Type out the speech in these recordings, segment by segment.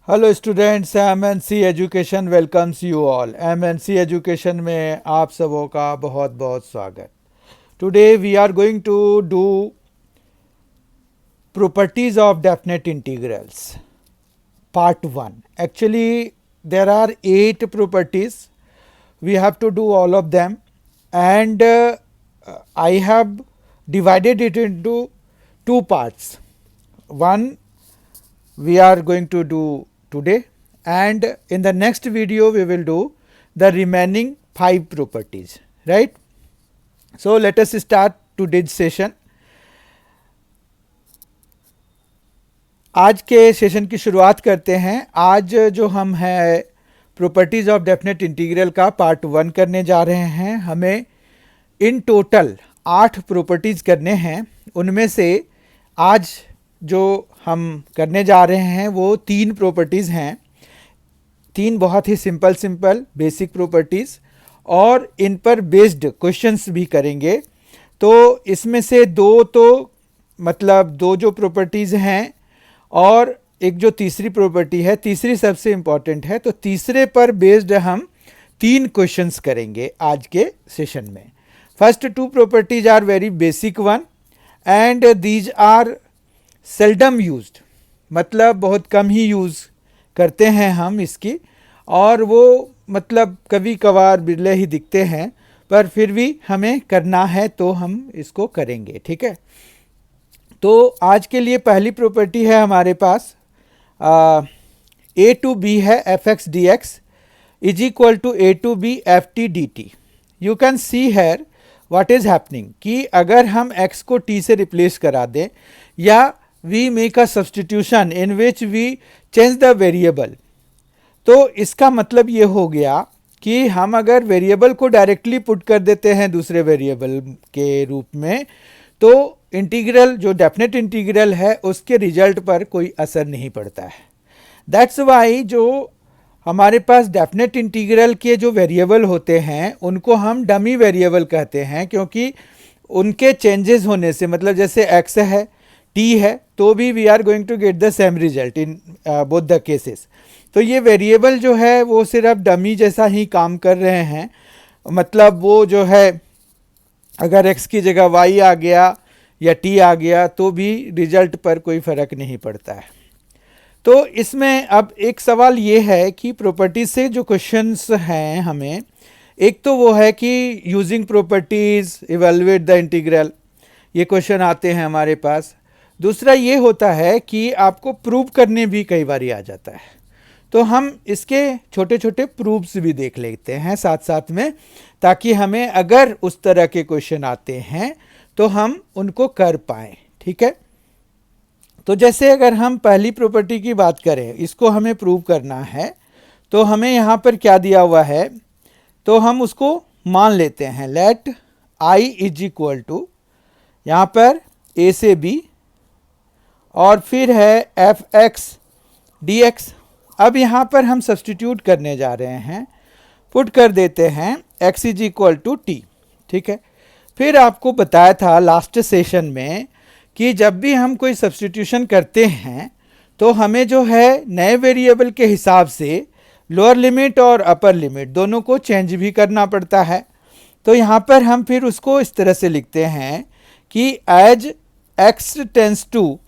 Hello students, MNC education welcomes you all. MNC education में आप सबों का बहुत बहुत स्वागत। Today we are going to do properties of definite integrals part 1. Actually there are 8 properties. We have to do all of them, and I have divided it into two parts. One we are going to do today, and in the next video we will do the remaining 5 properties, right? So let us start today's session. आज के session की शुरुआत करते हैं। आज जो हम है प्रॉपर्टीज़ ऑफ डेफिनेट इंटीग्रल का पार्ट 1 करने जा रहे हैं। हमें इन टोटल 8 प्रॉपर्टीज़ करने हैं। उनमें से आज जो हम करने जा रहे हैं वो 3 प्रॉपर्टीज़ हैं। 3 बहुत ही सिंपल बेसिक प्रॉपर्टीज़, और इन पर बेस्ड क्वेश्चंस भी करेंगे। तो इसमें से दो जो प्रॉपर्टीज़ हैं और एक जो तीसरी प्रॉपर्टी है, तीसरी सबसे इम्पॉर्टेंट है, तो तीसरे पर बेस्ड हम 3 क्वेश्चंस करेंगे आज के सेशन में। First 2 properties are very basic one and these are seldom used, मतलब बहुत कम ही यूज़ करते हैं हम इसकी, और वो मतलब कभी कभार बिरले ही दिखते हैं, पर फिर भी हमें करना है तो हम इसको करेंगे, ठीक है। तो आज के लिए पहली प्रॉपर्टी है हमारे पास a टू b है F x D x is equal to a to b f t d t. You can see here what is happening कि अगर हम x को t से रिप्लेस करा दें या we make a substitution in which we change the variable, तो इसका मतलब ये हो गया कि हम अगर वेरिएबल को डायरेक्टली पुट कर देते हैं दूसरे वेरिएबल के रूप में, तो इंटीग्रल जो डेफिनेट इंटीग्रल है उसके रिजल्ट पर कोई असर नहीं पड़ता है। दैट्स वाई जो हमारे पास डेफिनेट इंटीग्रल के जो वेरिएबल होते हैं उनको हम डमी वेरिएबल कहते हैं, क्योंकि उनके चेंजेस होने से, मतलब जैसे x है t है, तो भी we are going to get the same result in both the cases. तो ये वेरिएबल जो है वो सिर्फ डमी जैसा ही काम कर रहे हैं, मतलब वो जो है अगर x की जगह y आ गया या t आ गया तो भी रिजल्ट पर कोई फ़र्क नहीं पड़ता है। तो इसमें अब एक सवाल ये है कि प्रॉपर्टीज से जो क्वेश्चंस हैं हमें, एक तो वो है कि using properties evaluate the integral, ये क्वेश्चन आते हैं हमारे पास। दूसरा ये होता है कि आपको प्रूव करने भी कई बार आ जाता है, तो हम इसके छोटे छोटे प्रूफ्स भी देख लेते हैं साथ साथ में, ताकि हमें अगर उस तरह के क्वेश्चन आते हैं तो हम उनको कर पाएँ, ठीक है। तो जैसे अगर हम पहली प्रॉपर्टी की बात करें, इसको हमें प्रूव करना है, तो हमें यहाँ पर क्या दिया हुआ है, तो हम उसको मान लेते हैं let i is equal to यहाँ पर a से b और फिर है एफ एक्स डी एक्स। अब यहाँ पर हम सब्सटीट्यूट करने जा रहे हैं, पुट कर देते हैं x is equal to t, ठीक है। फिर आपको बताया था लास्ट सेशन में कि जब भी हम कोई सब्सटीट्यूशन करते हैं तो हमें जो है नए वेरिएबल के हिसाब से लोअर लिमिट और अपर लिमिट दोनों को चेंज भी करना पड़ता है। तो यहाँ पर हम फिर उसको इस तरह से लिखते हैं कि as x tends to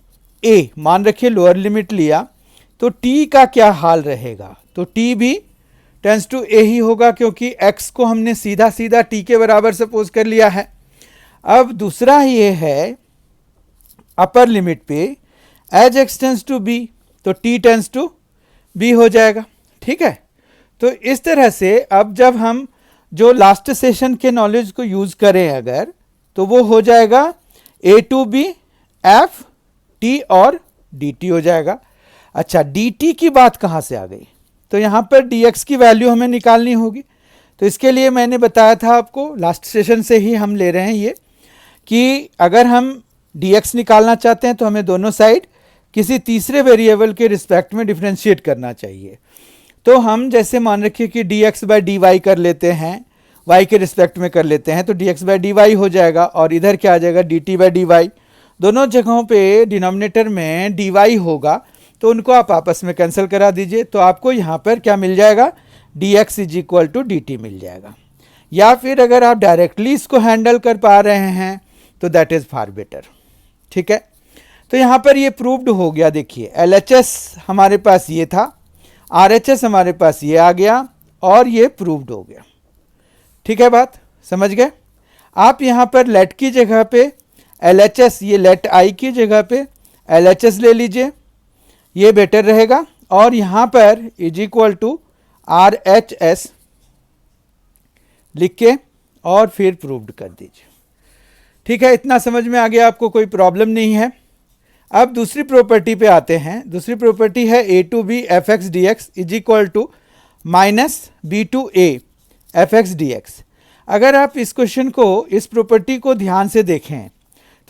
a, मान रखिए लोअर लिमिट लिया, तो t का क्या हाल रहेगा, तो t भी टेंस टू a ही होगा, क्योंकि x को हमने सीधा सीधा t के बराबर सपोज कर लिया है। अब दूसरा ये है अपर लिमिट पे as x tends to b, तो t टेंस टू b हो जाएगा, ठीक है। तो इस तरह से अब जब हम जो लास्ट सेशन के नॉलेज को यूज करें अगर, तो वो हो जाएगा a to b f t और dt हो जाएगा। अच्छा, dt की बात कहाँ से आ गई, तो यहाँ पर dx की वैल्यू हमें निकालनी होगी। तो इसके लिए मैंने बताया था आपको, लास्ट सेशन से ही हम ले रहे हैं ये, कि अगर हम dx निकालना चाहते हैं तो हमें दोनों साइड किसी तीसरे वेरिएबल के रिस्पेक्ट में डिफ्रेंशिएट करना चाहिए। तो हम जैसे मान रखिए कि dx बाई dy कर लेते हैं, y के रिस्पेक्ट में कर लेते हैं, तो dx बाई dy हो जाएगा, और इधर क्या आ जाएगा dt बाई dy। दोनों जगहों पे डिनोमिनेटर में dy होगा, तो उनको आप आपस में कैंसिल करा दीजिए, तो आपको यहाँ पर क्या मिल जाएगा, dx is equal to dt मिल जाएगा। या फिर अगर आप डायरेक्टली इसको हैंडल कर पा रहे हैं तो दैट इज़ फार बेटर। ठीक है, तो यहाँ पर ये प्रूव्ड हो गया। देखिए LHS हमारे पास ये था, RHS हमारे पास ये आ गया और ये प्रूव्ड हो गया। ठीक है, बात समझ गए। आप यहाँ पर लेट की जगह पे LHS, ये लेट आई की जगह पे LHS ले लीजिए, ये बेटर रहेगा। और यहाँ पर इज इक्वल टू RHS लिख के और फिर प्रूव्ड कर दीजिए। ठीक है, इतना समझ में आ गया आपको, कोई प्रॉब्लम नहीं है। अब दूसरी प्रॉपर्टी पे आते हैं। दूसरी प्रॉपर्टी है A2B fx dx is equal to minus B2A fx dx। अगर आप इस क्वेश्चन को, इस प्रॉपर्टी को ध्यान से देखें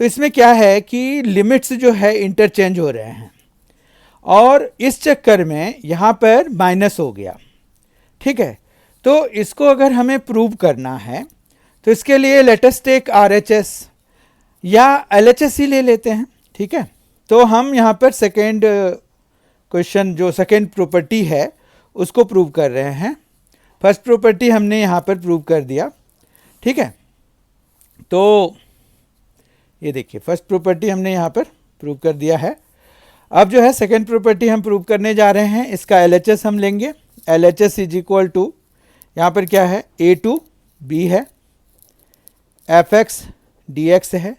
तो इसमें क्या है कि लिमिट्स जो है इंटरचेंज हो रहे हैं और इस चक्कर में यहाँ पर माइनस हो गया। ठीक है, तो इसको अगर हमें प्रूव करना है तो इसके लिए लेट अस टेक RHS या LHS ही ले लेते हैं। ठीक है, तो हम यहाँ पर सेकेंड क्वेश्चन, जो सेकेंड प्रॉपर्टी है उसको प्रूव कर रहे हैं। फर्स्ट प्रॉपर्टी हमने यहाँ पर प्रूव कर दिया। ठीक है, तो ये देखिए फर्स्ट प्रॉपर्टी हमने यहाँ पर प्रूव कर दिया है। अब जो है सेकेंड प्रॉपर्टी हम प्रूव करने जा रहे हैं। इसका LHS हम लेंगे। LHS इज इक्वल टू, यहाँ पर क्या है, A2B है, fx dx है।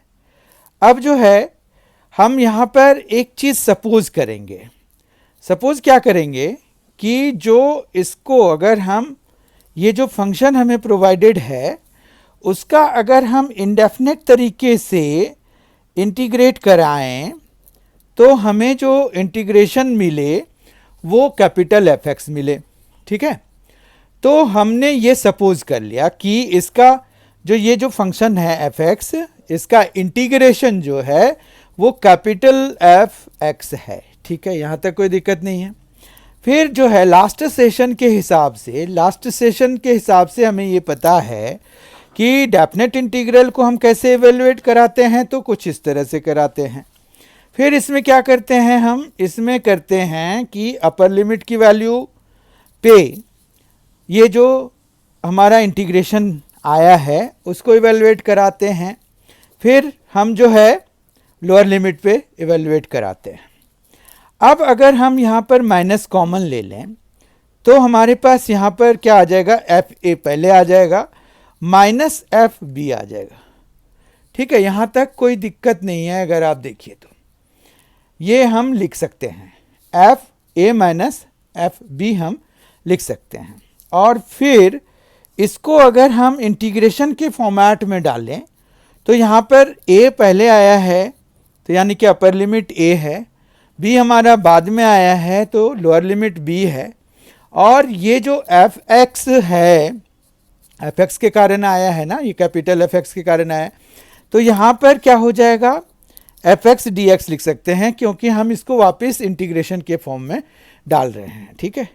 अब जो है हम यहाँ पर एक चीज़ सपोज करेंगे। सपोज क्या करेंगे कि जो इसको अगर हम, ये जो फंक्शन हमें प्रोवाइडेड है उसका अगर हम इंडेफिनेट तरीके से इंटीग्रेट कराएं तो हमें जो इंटीग्रेशन मिले वो कैपिटल fx मिले। ठीक है, तो हमने ये सपोज कर लिया कि इसका ये जो फंक्शन है fx, इसका इंटीग्रेशन जो है वो कैपिटल fx है। ठीक है, यहाँ तक कोई दिक्कत नहीं है। फिर जो है लास्ट सेशन के हिसाब से हमें ये पता है कि डेफिनेट इंटीग्रल को हम कैसे इवेल्युएट कराते हैं, तो कुछ इस तरह से कराते हैं। फिर इसमें क्या करते हैं, हम इसमें करते हैं कि अपर लिमिट की वैल्यू पे ये जो हमारा इंटीग्रेशन आया है उसको इवेल्युएट कराते हैं। फिर हम जो है लोअर लिमिट पे इवेल्युएट कराते हैं। अब अगर हम यहाँ पर माइनस कॉमन ले लें तो हमारे पास यहाँ पर क्या आ जाएगा, FA पहले आ जाएगा, माइनस FB आ जाएगा। ठीक है, यहाँ तक कोई दिक्कत नहीं है। अगर आप देखिए तो ये हम लिख सकते हैं, FA माइनस FB हम लिख सकते हैं। और फिर इसको अगर हम इंटीग्रेशन के फॉर्मेट में डालें तो यहाँ पर A पहले आया है तो यानी कि अपर लिमिट A है, B हमारा बाद में आया है तो लोअर लिमिट B है, और ये जो fx है, fx के कारण आया है ना, ये कैपिटल fx के कारण आया है, तो यहाँ पर क्या हो जाएगा, fx dx लिख सकते हैं क्योंकि हम इसको वापस इंटीग्रेशन के फॉर्म में डाल रहे हैं। ठीक है,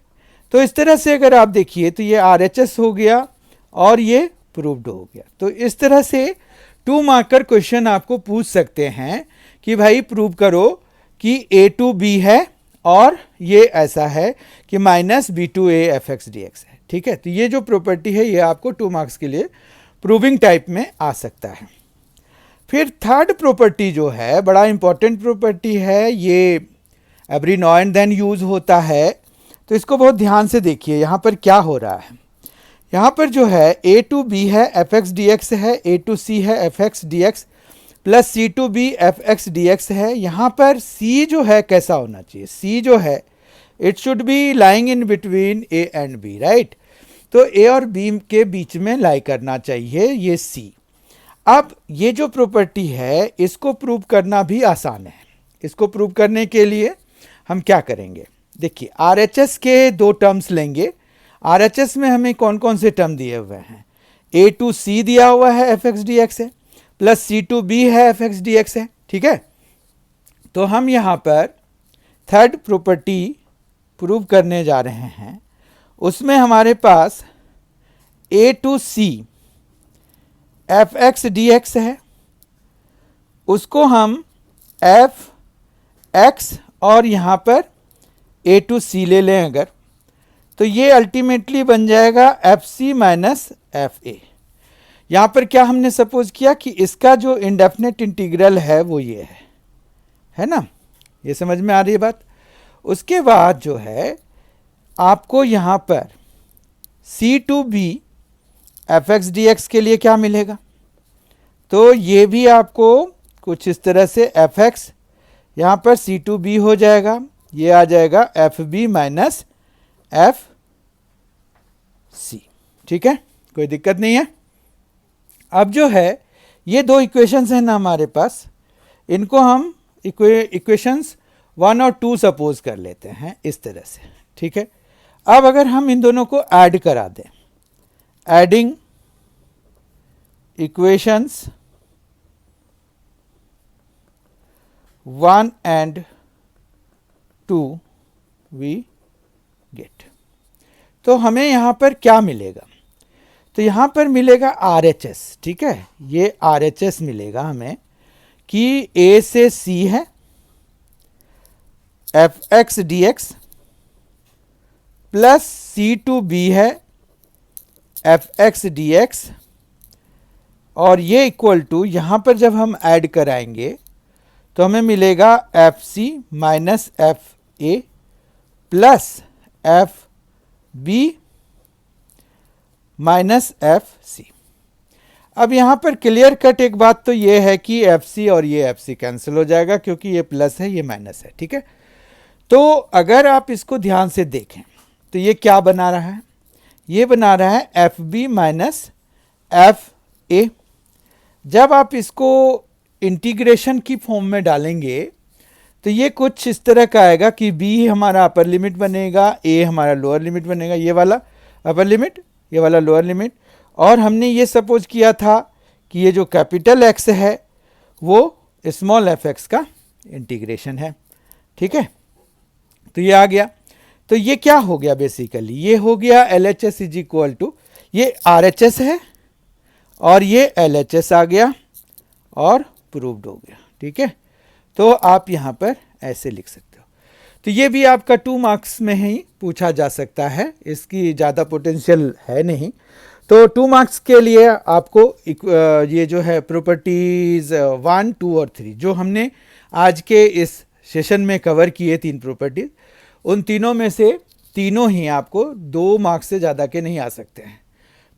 तो इस तरह से अगर आप देखिए तो ये RHS हो गया और ये प्रूव्ड हो गया। तो इस तरह से 2 मार्कर क्वेश्चन आपको पूछ सकते हैं कि भाई प्रूव करो कि A2B है और ये ऐसा है कि माइनस B2A fx dx है। ठीक है, तो ये जो प्रॉपर्टी है ये आपको 2 मार्क्स के लिए प्रूविंग टाइप में आ सकता है। फिर थर्ड प्रॉपर्टी जो है बड़ा इंपॉर्टेंट प्रॉपर्टी है, ये every now and then use होता है, तो इसको बहुत ध्यान से देखिए। यहाँ पर क्या हो रहा है, यहाँ पर जो है A2B है fx dx है, A2C है fx dx plus C2B fx dx है। यहाँ पर C जो है कैसा होना चाहिए, C जो है it should be lying in between A and B, right. तो A और B के बीच में लाई करना चाहिए ये C। अब ये जो प्रॉपर्टी है इसको प्रूव करना भी आसान है। इसको प्रूव करने के लिए हम क्या करेंगे, देखिए RHS के 2 टर्म्स लेंगे। RHS में हमें कौन कौन से टर्म दिए हुए हैं, A2C दिया हुआ है fx dx है, प्लस C2B है fx dx है। ठीक है, तो हम यहाँ पर थर्ड प्रॉपर्टी प्रूव करने जा रहे हैं। उसमें हमारे पास A2C fx dx है, उसको हम fx और यहाँ पर ए टू सी ले लें अगर, तो ये अल्टीमेटली बन जाएगा F C minus F A. यहाँ पर क्या हमने सपोज किया कि इसका जो इंडेफिनेट इंटीग्रल है वो ये है ना, ये समझ में आ रही है बात। उसके बाद जो है आपको यहाँ पर C to B F x D X के लिए क्या मिलेगा, तो ये भी आपको कुछ इस तरह से एफ एक्स यहाँ पर सी टू बी हो जाएगा, ये आ जाएगा F B minus F C. ठीक है, कोई दिक्कत नहीं है। अब जो है ये दो इक्वेशंस हैं ना हमारे पास, इनको हम इक्वेशंस 1 और 2 सपोज कर लेते हैं इस तरह से। ठीक है, अब अगर हम इन दोनों को ऐड करा दें, adding equations 1 and 2 we get, तो हमें यहाँ पर क्या मिलेगा, तो यहाँ पर मिलेगा RHS। ठीक है, ये RHS मिलेगा हमें कि A से C है F x D X plus C to B है एफ एक्स डी एक्स, और ये इक्वल टू यहाँ पर जब हम ऐड कराएंगे तो हमें मिलेगा F C minus F A plus F B minus F C. अब यहाँ पर क्लियर कट एक बात तो ये है कि एफ सी और ये एफ सी कैंसिल हो जाएगा क्योंकि ये प्लस है ये माइनस है। ठीक है, तो अगर आप इसको ध्यान से देखें तो ये क्या बना रहा है, ये बना रहा है F B minus F A. जब आप इसको इंटीग्रेशन की फॉर्म में डालेंगे तो ये कुछ इस तरह का आएगा कि b हमारा अपर लिमिट बनेगा, a हमारा लोअर लिमिट बनेगा, ये वाला अपर लिमिट ये वाला लोअर लिमिट, और हमने ये सपोज किया था कि ये जो कैपिटल x है वो स्मॉल एफ एक्स का इंटीग्रेशन है। ठीक है, तो ये आ गया, तो ये क्या हो गया बेसिकली, ये हो गया L H S is equal to ये आर एच एस है और ये एल एच एस आ गया और प्रूव्ड हो गया। ठीक है, तो आप यहाँ पर ऐसे लिख सकते हो। तो ये भी आपका 2 मार्क्स में ही पूछा जा सकता है, इसकी ज़्यादा पोटेंशियल है नहीं। तो 2 मार्क्स के लिए आपको ये जो है प्रॉपर्टीज़ 1, 2 और 3 जो हमने आज के इस सेशन में कवर किए 3 प्रॉपर्टीज, उन तीनों में से तीनों ही आपको 2 मार्क्स से ज़्यादा के नहीं आ सकते हैं,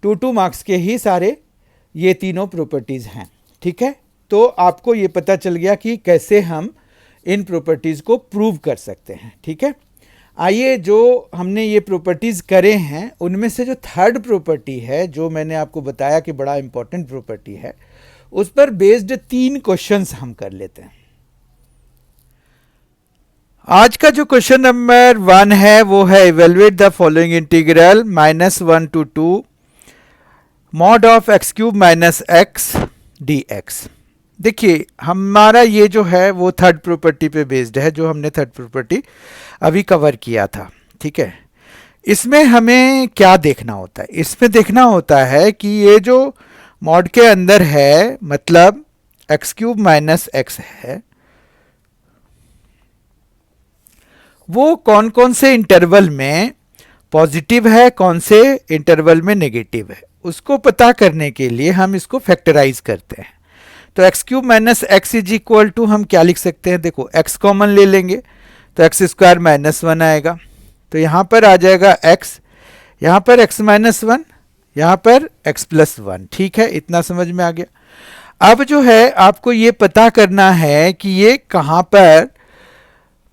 2 मार्क्स के ही सारे ये तीनों प्रॉपर्टीज़ हैं। ठीक है, तो आपको ये पता चल गया कि कैसे हम इन प्रॉपर्टीज़ को प्रूव कर सकते हैं। ठीक है, आइए जो हमने ये प्रॉपर्टीज़ करे हैं उनमें से जो थर्ड प्रॉपर्टी है जो मैंने आपको बताया कि बड़ा इंपॉर्टेंट प्रॉपर्टी है, उस पर बेस्ड 3 क्वेश्चंस हम कर लेते हैं। आज का जो क्वेश्चन नंबर 1 है वो है evaluate the following integral -1 to 2 mod of x cube minus x D x. देखिए हमारा ये जो है वो थर्ड प्रॉपर्टी पे बेस्ड है, जो हमने थर्ड प्रॉपर्टी अभी कवर किया था। ठीक है, इसमें हमें क्या देखना होता है, इसमें देखना होता है कि ये जो मॉड के अंदर है मतलब एक्स क्यूब माइनस एक्स है, वो कौन कौन से इंटरवल में पॉजिटिव है, कौन से इंटरवल में नेगेटिव है, उसको पता करने के लिए हम इसको फैक्टराइज करते हैं। तो X cube minus X is equal to हम क्या लिख सकते हैं, देखो एक्स कॉमन ले लेंगे तो एक्स स्क्वायर -1 आएगा, तो यहाँ पर आ जाएगा एक्स, यहाँ पर एक्स -1, यहाँ पर एक्स +1। ठीक है, इतना समझ में आ गया। अब जो है आपको ये पता करना है कि ये कहाँ पर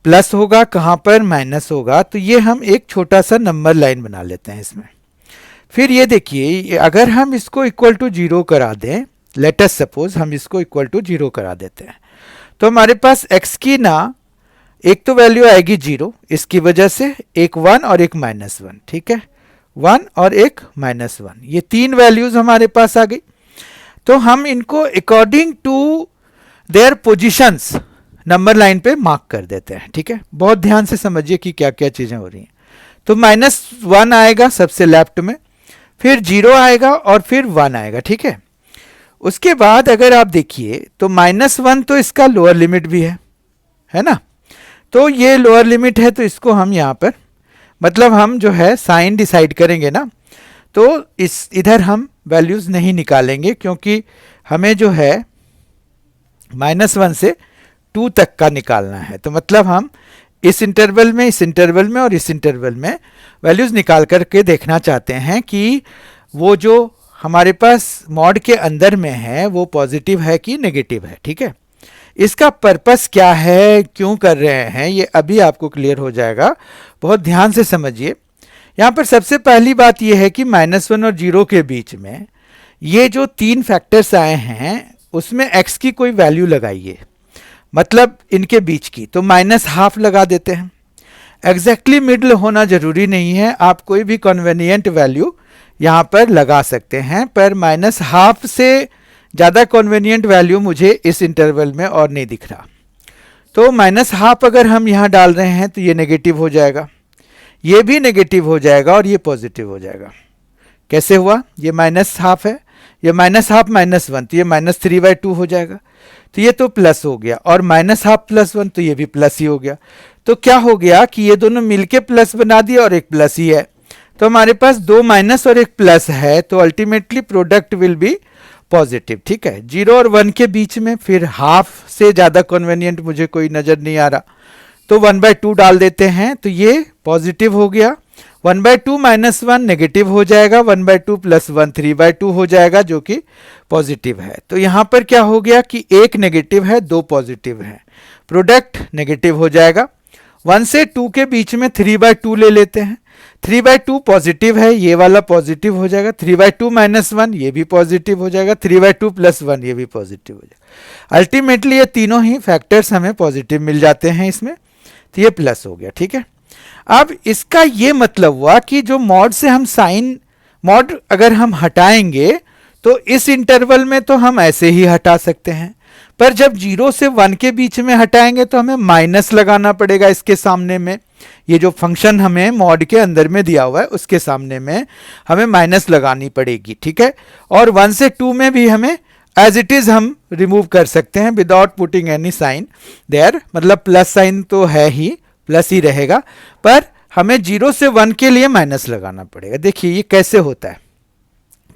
प्लस होगा कहाँ पर माइनस होगा, तो ये हम एक छोटा सा नंबर लाइन बना लेते हैं इसमें। फिर ये देखिए अगर हम इसको इक्वल टू 0 करा दें, लेट अस सपोज हम इसको इक्वल टू 0 करा देते हैं, तो हमारे पास x की ना एक तो वैल्यू आएगी 0, इसकी वजह से एक 1 और एक -1। ठीक है, 1 और एक -1, ये 3 वैल्यूज हमारे पास आ गई। तो हम इनको according to their positions number line पे मार्क कर देते हैं। ठीक है, बहुत ध्यान से समझिए कि क्या क्या चीजें हो रही हैं। तो -1 आएगा सबसे लेफ्ट में, फिर 0 आएगा और फिर 1 आएगा। ठीक है, उसके बाद अगर आप देखिए तो -1 तो इसका लोअर लिमिट भी है ना, तो ये लोअर लिमिट है, तो इसको हम यहाँ पर मतलब हम जो है साइन डिसाइड करेंगे ना, तो इस इधर हम वैल्यूज़ नहीं निकालेंगे, क्योंकि हमें जो है -1 से 2 तक का निकालना है। तो मतलब हम इस इंटरवल में, इस इंटरवल में और इस इंटरवल में वैल्यूज़ निकाल करके देखना चाहते हैं कि वो जो हमारे पास मॉड के अंदर में है वो पॉजिटिव है कि नेगेटिव है। ठीक है, इसका पर्पस क्या है, क्यों कर रहे हैं, ये अभी आपको क्लियर हो जाएगा। बहुत ध्यान से समझिए। यहाँ पर सबसे पहली बात ये है कि -1 और 0 के बीच में ये जो 3 फैक्टर्स आए हैं उसमें x की कोई वैल्यू लगाइए, मतलब इनके बीच की, तो -½ लगा देते हैं। एग्जैक्टली मिडल होना जरूरी नहीं है, आप कोई भी कन्वीनियंट वैल्यू यहाँ पर लगा सकते हैं, पर -½ से ज़्यादा कन्वीनियंट वैल्यू मुझे इस इंटरवल में और नहीं दिख रहा। तो -½ अगर हम यहाँ डाल रहे हैं तो ये नेगेटिव हो जाएगा, ये भी नेगेटिव हो जाएगा और ये पॉजिटिव हो जाएगा। कैसे हुआ, ये -½ है, ये -½ -1, तो ये -3/2 हो जाएगा, तो ये तो प्लस हो गया, और -½ + 1 तो ये भी प्लस ही हो गया। तो क्या हो गया कि ये दोनों मिलके प्लस बना दिया और एक प्लस ही है, तो हमारे पास 2 माइनस और एक प्लस है, तो ultimately product will be positive. ठीक है, 0 और 1 के बीच में फिर हाफ से ज़्यादा कन्वीनियंट मुझे कोई नज़र नहीं आ रहा, तो 1/2 डाल देते हैं, तो ये पॉजिटिव हो गया। 1/2 - 1 नेगेटिव हो जाएगा, 1/2 + 1 3/2 हो जाएगा, जो कि पॉजिटिव है। तो यहाँ पर क्या हो गया कि एक नेगेटिव है, 2 पॉजिटिव है, प्रोडक्ट नेगेटिव हो जाएगा। 1 से 2 के बीच में 3/2 ले लेते हैं, 3/2 पॉजिटिव है, ये वाला पॉजिटिव हो जाएगा, 3/2 - 1 ये भी पॉजिटिव हो जाएगा, 3/2 + 1 ये भी पॉजिटिव हो जाएगा। अल्टीमेटली ये तीनों ही फैक्टर्स हमें पॉजिटिव मिल जाते हैं इसमें, तो ये प्लस हो गया। ठीक है, अब इसका ये मतलब हुआ कि जो मॉड से हम साइन मॉड अगर हम हटाएंगे तो इस इंटरवल में तो हम ऐसे ही हटा सकते हैं, पर जब 0 से 1 के बीच में हटाएंगे तो हमें माइनस लगाना पड़ेगा इसके सामने में। ये जो फंक्शन हमें मॉड के अंदर में दिया हुआ है उसके सामने में हमें माइनस लगानी पड़ेगी। ठीक है, और 1 से 2 में भी हमें एज इट इज हम रिमूव कर सकते हैं without putting any sign there, मतलब प्लस साइन तो है ही, प्लस ही रहेगा, पर हमें 0 से 1 के लिए माइनस लगाना पड़ेगा। देखिए ये कैसे होता है।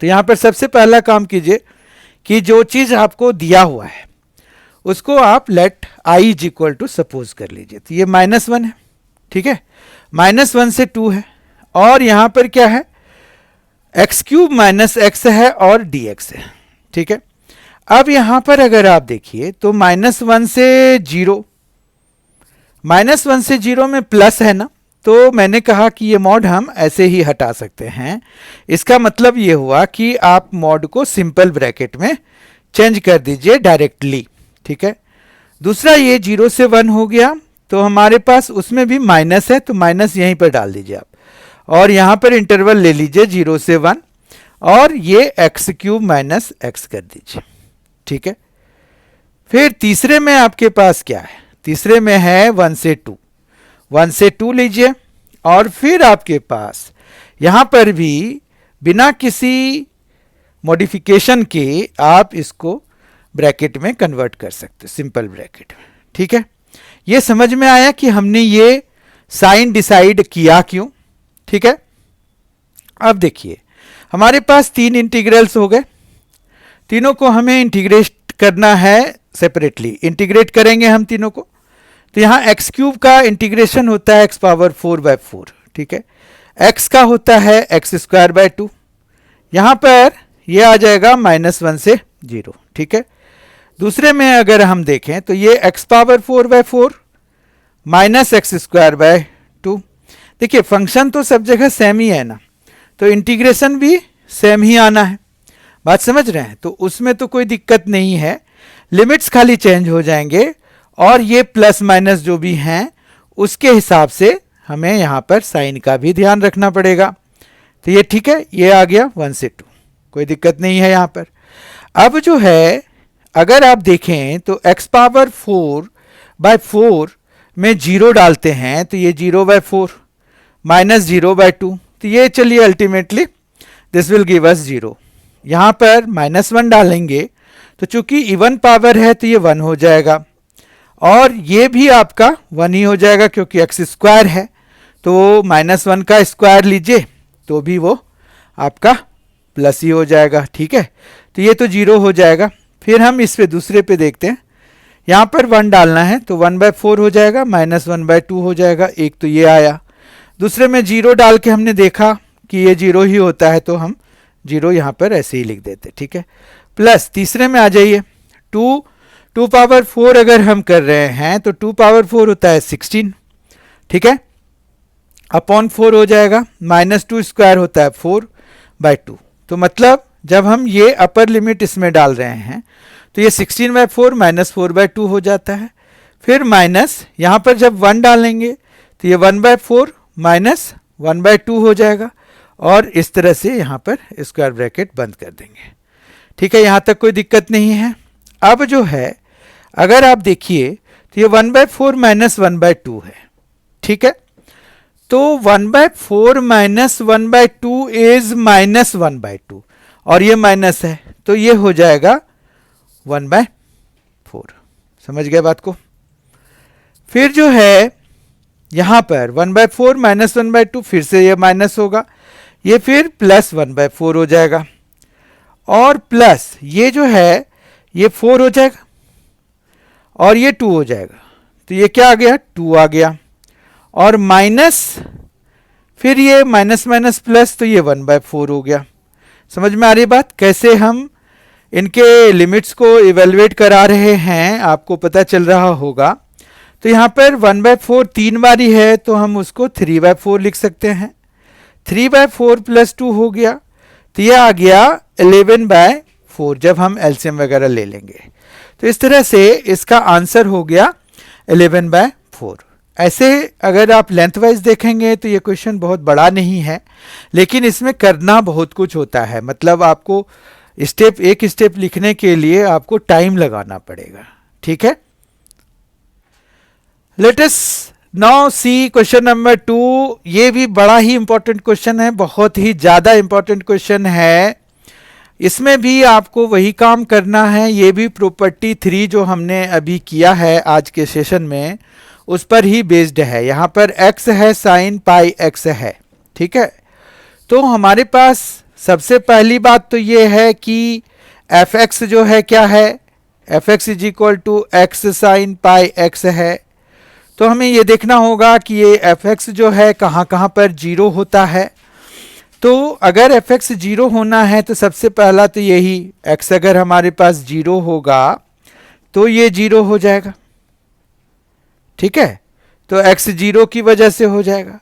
तो यहाँ पर सबसे पहला काम कीजिए कि जो चीज़ आपको दिया हुआ है उसको आप लेट i = सपोज कर लीजिए, तो ये -1 है। ठीक है, -1 से 2 है, और यहाँ पर क्या है, x³ - x है और dx है। ठीक है, अब यहाँ पर अगर आप देखिए तो -1 से 0, -1 से 0 में प्लस है ना, तो मैंने कहा कि ये मॉड हम ऐसे ही हटा सकते हैं। इसका मतलब ये हुआ कि आप मॉड को सिंपल ब्रैकेट में चेंज कर दीजिए डायरेक्टली। ठीक है, दूसरा ये 0 से 1 हो गया, तो हमारे पास उसमें भी माइनस है, तो माइनस यहीं पर डाल दीजिए आप, और यहाँ पर इंटरवल ले लीजिए 0 से 1, और ये x³ - x कर दीजिए। ठीक है, फिर तीसरे में आपके पास क्या है, तीसरे में है 1 से 2, 1 से 2 लीजिए, और फिर आपके पास यहाँ पर भी बिना किसी मॉडिफिकेशन के आप इसको ब्रैकेट में कन्वर्ट कर सकते, सिंपल ब्रैकेट में। ठीक है, ये समझ में आया कि हमने ये साइन डिसाइड किया क्यों। ठीक है, अब देखिए हमारे पास 3 इंटीग्रल्स हो गए, तीनों को हमें इंटीग्रेट करना है सेपरेटली, इंटीग्रेट करेंगे हम तीनों को। तो यहाँ x³ का इंटीग्रेशन होता है x⁴/4। ठीक है, x का होता है x²/2, यहाँ पर ये आ जाएगा -1 से 0। ठीक है, दूसरे में अगर हम देखें तो ये x⁴/4 - x²/2। देखिए फंक्शन तो सब जगह सेम ही है ना, तो इंटीग्रेशन भी सेम ही आना है, बात समझ रहे हैं, तो उसमें तो कोई दिक्कत नहीं है, लिमिट्स खाली चेंज हो जाएंगे, और ये प्लस माइनस जो भी हैं उसके हिसाब से हमें यहाँ पर साइन का भी ध्यान रखना पड़ेगा। तो ये ठीक है, ये आ गया 1 से 2, कोई दिक्कत नहीं है यहाँ पर। अब जो है अगर आप देखें तो x⁴/4 में 0 डालते हैं तो ये 0/4 -0/2, तो ये चलिए ultimately this will give us 0। यहाँ पर -1 डालेंगे तो चूंकि इवन पावर है तो ये 1 हो जाएगा, और ये भी आपका 1 ही हो जाएगा क्योंकि एक्स स्क्वायर है, तो -1 का स्क्वायर लीजिए तो भी वो आपका प्लस ही हो जाएगा। ठीक है, तो ये तो 0 हो जाएगा। फिर हम इस पे दूसरे पे देखते हैं, यहाँ पर 1 डालना है तो 1/4 हो जाएगा, -1/2 हो जाएगा। एक तो ये आया। दूसरे में 0 डाल के हमने देखा कि ये 0 ही होता है, तो हम 0 यहाँ पर ऐसे ही लिख देते। ठीक है, प्लस तीसरे में आ जाइए, 2 पावर 4 अगर हम कर रहे हैं तो 2 पावर 4 होता है 16। ठीक है, अपॉन 4 हो जाएगा, -2 स्क्वायर होता है 4/2। तो मतलब जब हम ये अपर लिमिट इसमें डाल रहे हैं तो ये 16/4 -4/2 हो जाता है। फिर माइनस यहाँ पर जब 1 डालेंगे तो ये 1/4 -1/2 हो जाएगा, और इस तरह से यहाँ पर स्क्वायर ब्रैकेट बंद कर देंगे। ठीक है, यहाँ तक कोई दिक्कत नहीं है। अब जो है अगर आप देखिए तो ये 1/4 -1/2 है। ठीक है, तो 1/4 -1/2 इज -1/2, और ये माइनस है तो ये हो जाएगा 1/4। समझ गए बात को? फिर जो है यहां पर 1/4 -1/2 फिर से ये माइनस होगा, ये फिर प्लस 1/4 हो जाएगा, और प्लस ये जो है ये 4 हो जाएगा और ये 2 हो जाएगा। तो ये क्या आ गया? 2 आ गया, और माइनस फिर ये माइनस माइनस प्लस, तो ये 1/4 हो गया। समझ में आ रही बात? कैसे हम इनके लिमिट्स को इवेलुएट करा रहे हैं, आपको पता चल रहा होगा। तो यहाँ पर 1/4 3 बारी है तो हम उसको 3/4 लिख सकते हैं। 3/4 प्लस 2 हो गया, तो ये आ गया 11/4 जब हम एलसीएम वगैरह ले लेंगे। तो इस तरह से इसका आंसर हो गया 11/4। ऐसे अगर आप लेंथ वाइज देखेंगे तो ये क्वेश्चन बहुत बड़ा नहीं है, लेकिन इसमें करना बहुत कुछ होता है। मतलब आपको एक स्टेप लिखने के लिए आपको टाइम लगाना पड़ेगा। ठीक है, let us now see question number 2। ये भी बड़ा ही इंपॉर्टेंट क्वेश्चन है, बहुत ही ज्यादा इंपॉर्टेंट क्वेश्चन है। इसमें भी आपको वही काम करना है। ये भी प्रॉपर्टी 3 जो हमने अभी किया है आज के सेशन में, उस पर ही बेस्ड है। यहाँ पर x है, साइन पाई x है। ठीक है, तो हमारे पास सबसे पहली बात तो ये है कि fx जो है क्या है, fx is equal to x sine pi x है। तो हमें ये देखना होगा कि ये fx जो है कहाँ कहाँ पर 0 होता है। तो अगर fx 0 होना है तो सबसे पहला तो यही, x अगर हमारे पास 0 होगा तो ये 0 हो जाएगा। ठीक है, तो x 0 की वजह से हो जाएगा।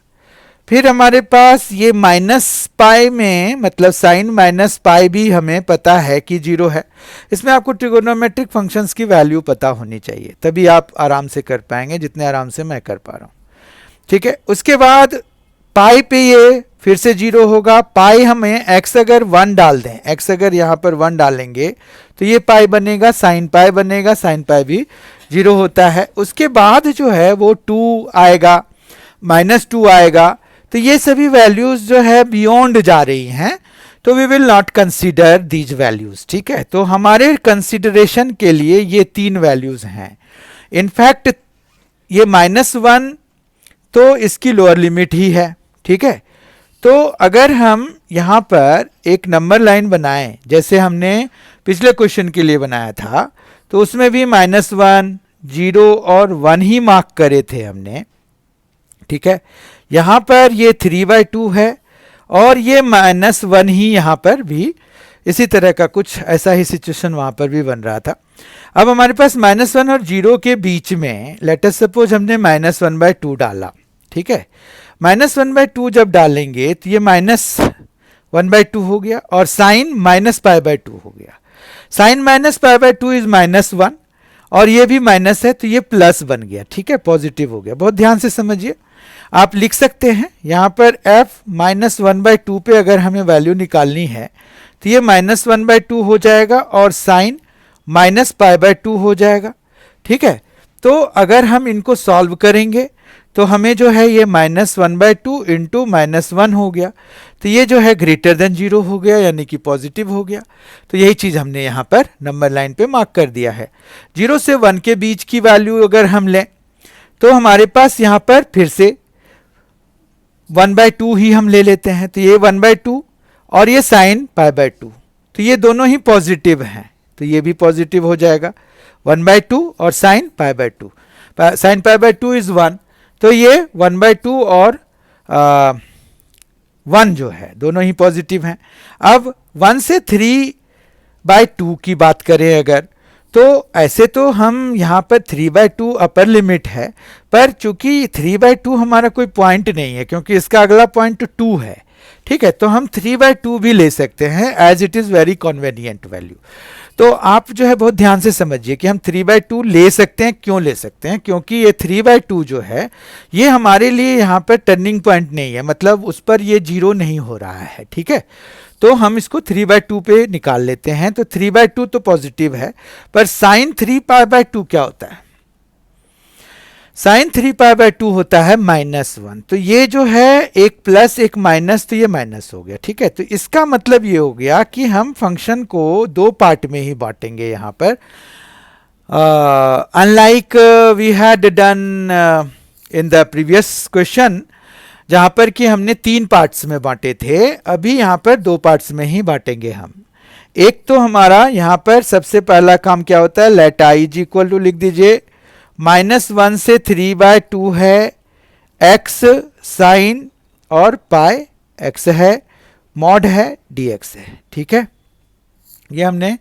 फिर हमारे पास ये माइनस पाई में, मतलब साइन माइनस पाई भी हमें पता है कि 0 है। इसमें आपको ट्रिगोनोमेट्रिक फंक्शंस की वैल्यू पता होनी चाहिए, तभी आप आराम से कर पाएंगे, जितने आराम से मैं कर पा रहा हूँ। ठीक है, उसके बाद पाई पे ये फिर से 0 होगा। पाई हमें x अगर 1 डाल दें, x अगर यहाँ पर 1 डालेंगे तो ये पाई बनेगा, साइन पाई बनेगा, साइन पाई भी 0 होता है। उसके बाद जो है वो 2 आएगा, -2 आएगा। तो ये सभी वैल्यूज जो है बियॉन्ड जा रही हैं, तो we will not consider these values. ठीक है, तो हमारे कंसिडरेशन के लिए ये 3 वैल्यूज हैं। इनफैक्ट ये -1 तो इसकी लोअर लिमिट ही है। ठीक है, तो अगर हम यहाँ पर एक नंबर लाइन बनाएं जैसे हमने पिछले क्वेश्चन के लिए बनाया था, तो उसमें भी -1, 0 और 1 ही मार्क करे थे हमने। ठीक है, यहाँ पर ये 3/2 है और ये -1 ही यहाँ पर भी इसी तरह का कुछ ऐसा ही सिचुएशन वहाँ पर भी बन रहा था। अब हमारे पास -1 और 0 के बीच में लेट अस सपोज हमने -1/2 डाला। ठीक है, -1/2 जब डालेंगे तो ये -1/2 हो गया, और साइन -π/2 हो गया। साइन -π/2 इज -1, और ये भी माइनस है तो ये प्लस बन गया। ठीक है, पॉजिटिव हो गया। बहुत ध्यान से समझिए, आप लिख सकते हैं यहाँ पर f -1/2 पे अगर हमें वैल्यू निकालनी है तो ये -1/2 हो जाएगा और साइन -π/2 हो जाएगा। ठीक है, तो अगर हम इनको सॉल्व करेंगे तो हमें जो है ये -1/2 इंटू -1 हो गया, तो ये जो है ग्रेटर देन 0 हो गया, यानी कि पॉजिटिव हो गया। तो यही चीज़ हमने यहाँ पर नंबर लाइन पे मार्क कर दिया है। 0 से 1 के बीच की वैल्यू अगर हम लें तो हमारे पास यहाँ पर फिर से 1/2 ही हम ले लेते हैं, तो ये 1/2 और ये sin π/2, तो ये दोनों ही पॉजिटिव हैं, तो ये भी पॉजिटिव हो जाएगा 1/2 और sin π/2। sin π/2 इज 1, तो ये 1/2 और 1 जो है दोनों ही पॉजिटिव हैं। अब 1 से 3/2 की बात करें अगर, तो ऐसे तो हम यहाँ पर 3/2 अपर लिमिट है, पर चूंकि 3/2 हमारा कोई पॉइंट नहीं है क्योंकि इसका अगला पॉइंट 2 है, ठीक है, तो हम 3/2 भी ले सकते हैं as it is very convenient value. तो आप जो है बहुत ध्यान से समझिए कि हम 3/2 ले सकते हैं। क्यों ले सकते हैं? क्योंकि ये 3/2 जो है ये हमारे लिए यहाँ पर टर्निंग पॉइंट नहीं है, मतलब उस पर ये 0 नहीं हो रहा है, ठीक है, तो हम इसको 3/2 पे निकाल लेते हैं। तो 3/2 तो पॉजिटिव है, पर sin 3π/2 क्या होता है? sin 3π/2 होता है -1, तो ये जो है एक प्लस एक माइनस, तो ये माइनस हो गया, ठीक है। तो इसका मतलब ये हो गया कि हम फंक्शन को दो पार्ट में ही बांटेंगे यहाँ पर, unlike we had done in the previous question जहाँ पर कि हमने 3 पार्ट्स में बांटे थे, अभी यहाँ पर 2 पार्ट्स में ही बांटेंगे हम। एक तो हमारा यहाँ पर सबसे पहला काम क्या होता है, let i is equal to लिख दीजिए -1 से 3/2 है, x साइन और पाई x है, मॉड है dx है, ठीक है। ये हमने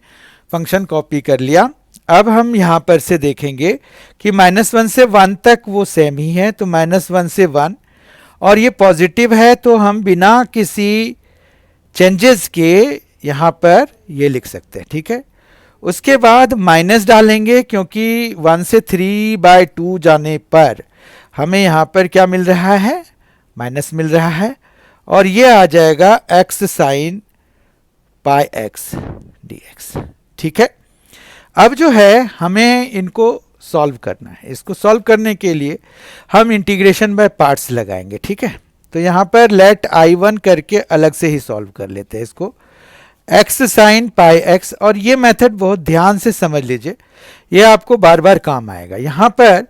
फंक्शन कॉपी कर लिया। अब हम यहाँ पर से देखेंगे कि -1 से 1 तक वो सेम ही है, तो -1 से 1, और ये पॉजिटिव है, तो हम बिना किसी चेंजेस के यहाँ पर ये लिख सकते हैं, ठीक है। उसके बाद माइनस डालेंगे क्योंकि 1 से 3/2 जाने पर हमें यहाँ पर क्या मिल रहा है, माइनस मिल रहा है, और ये आ जाएगा x sine pi x dx, ठीक है। अब जो है हमें इनको सॉल्व करना है। इसको सॉल्व करने के लिए हम इंटीग्रेशन बाय पार्ट्स लगाएंगे, ठीक है। तो यहाँ पर लेट i1 करके अलग से ही सॉल्व कर लेते हैं इसको, x साइन पाई x, और ये मेथड बहुत ध्यान से समझ लीजिए, ये आपको बार बार काम आएगा। यहाँ पर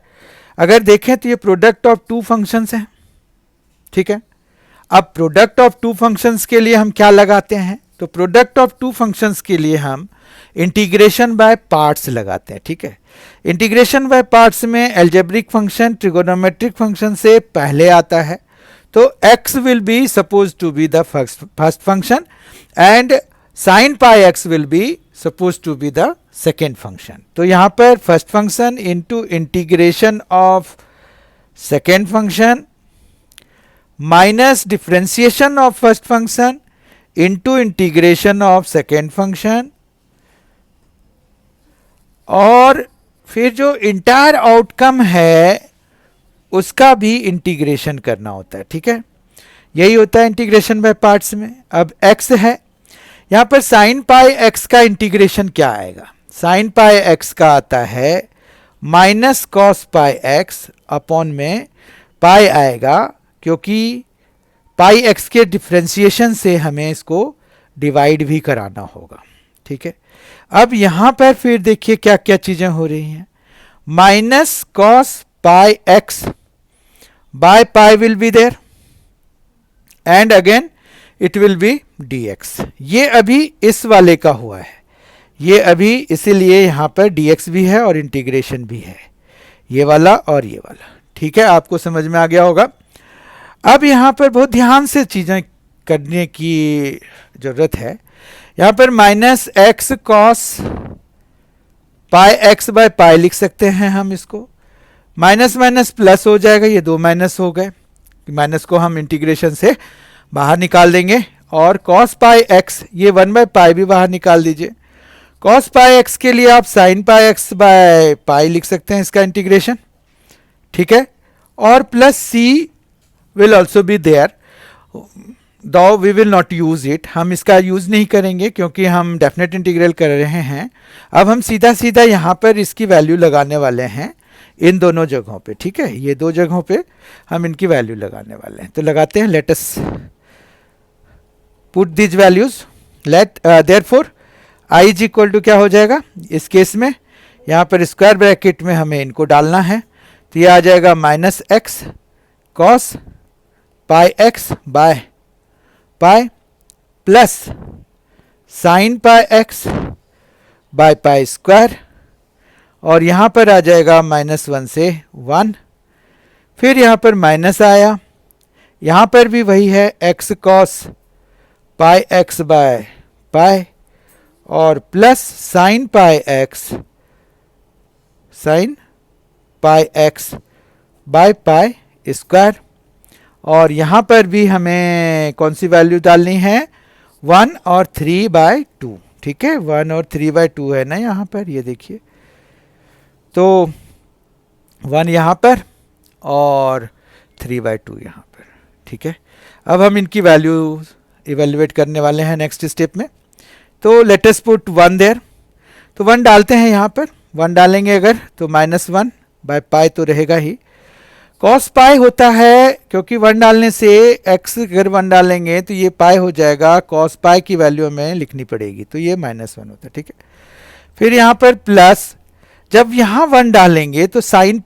अगर देखें तो ये प्रोडक्ट ऑफ 2 फंक्शंस हैं, ठीक है। अब प्रोडक्ट ऑफ 2 फंक्शंस के लिए हम क्या लगाते हैं, तो प्रोडक्ट ऑफ 2 फंक्शंस के लिए हम इंटीग्रेशन बाय पार्ट्स लगाते हैं, ठीक है। इंटीग्रेशन बाय पार्ट्स में एल्जेब्रिक फंक्शन ट्रिगोनोमेट्रिक फंक्शन से पहले आता है, तो x will be suppose to be the first function and sin pi x will be suppose to be the second function. तो यहाँ पर first function into integration of second function minus differentiation of first function into integration of second function, और फिर जो entire outcome है उसका भी integration करना होता है, ठीक है। यही होता है इंटीग्रेशन बाय पार्ट्स में। अब x है, यहाँ पर साइन पाई x का इंटीग्रेशन क्या आएगा, साइन पाई x का आता है minus cos pi x upon में पाई आएगा, क्योंकि पाई x के डिफ्रेंशिएशन से हमें इसको डिवाइड भी कराना होगा, ठीक है। अब यहाँ पर फिर देखिए क्या क्या चीजें हो रही हैं, minus cos pi x by pi will be there and again it will be dx। ये अभी इस वाले का हुआ है, ये अभी इसीलिए यहाँ पर dx भी है और इंटीग्रेशन भी है, ये वाला और ये वाला, ठीक है। आपको समझ में आ गया होगा। अब यहाँ पर बहुत ध्यान से चीजें करने की जरूरत है। यहाँ पर minus x cos pi X by pi लिख सकते हैं हम इसको, माइनस माइनस प्लस हो जाएगा, ये 2 माइनस हो गए, माइनस को हम इंटीग्रेशन से बाहर निकाल देंगे, और कॉस पाई एक्स ये 1/पाई भी बाहर निकाल दीजिए। कॉस पाई एक्स के लिए आप sine pi X by pi लिख सकते हैं इसका इंटीग्रेशन, ठीक है, और plus C will also be there, though we will not use it, हम इसका यूज नहीं करेंगे क्योंकि हम डेफिनेट इंटीग्रल कर रहे हैं। अब हम सीधा सीधा यहाँ पर इसकी वैल्यू लगाने वाले हैं, इन दोनों जगहों पे, ठीक है, ये दो जगहों पे हम इनकी वैल्यू लगाने वाले हैं। तो लगाते हैं, let us put this values. Let therefore i is equal to क्या हो जाएगा इस केस में, यहाँ पर स्क्वायर ब्रैकेट में हमें इनको डालना है, तो ये आ जाएगा minus x cos pi X by pi plus sine pi X by pi square, और यहाँ पर आ जाएगा -1 से 1, फिर यहाँ पर माइनस आया, यहाँ पर भी वही है X cos pi X by pi और plus sine pi X by pi square, और यहाँ पर भी हमें कौन सी वैल्यू डालनी है 1 और 3/2, ठीक है, 1 और 3/2 है ना यहाँ पर, ये देखिए, तो 1 यहाँ पर और 3/2 यहाँ पर, ठीक है। अब हम इनकी वैल्यू इवेल्युएट करने वाले हैं नेक्स्ट स्टेप में, तो लेट अस पुट 1 देयर, तो 1 डालते हैं यहाँ पर, 1 डालेंगे अगर तो -1 बाय पाई तो रहेगा ही, कॉस पाई होता है क्योंकि 1 डालने से x अगर 1 डालेंगे तो ये पाई हो जाएगा, कॉस पाई की वैल्यू हमें लिखनी पड़ेगी, तो ये -1 होता है, ठीक है। फिर यहाँ पर प्लस, जब यहाँ 1 डालेंगे तो साइन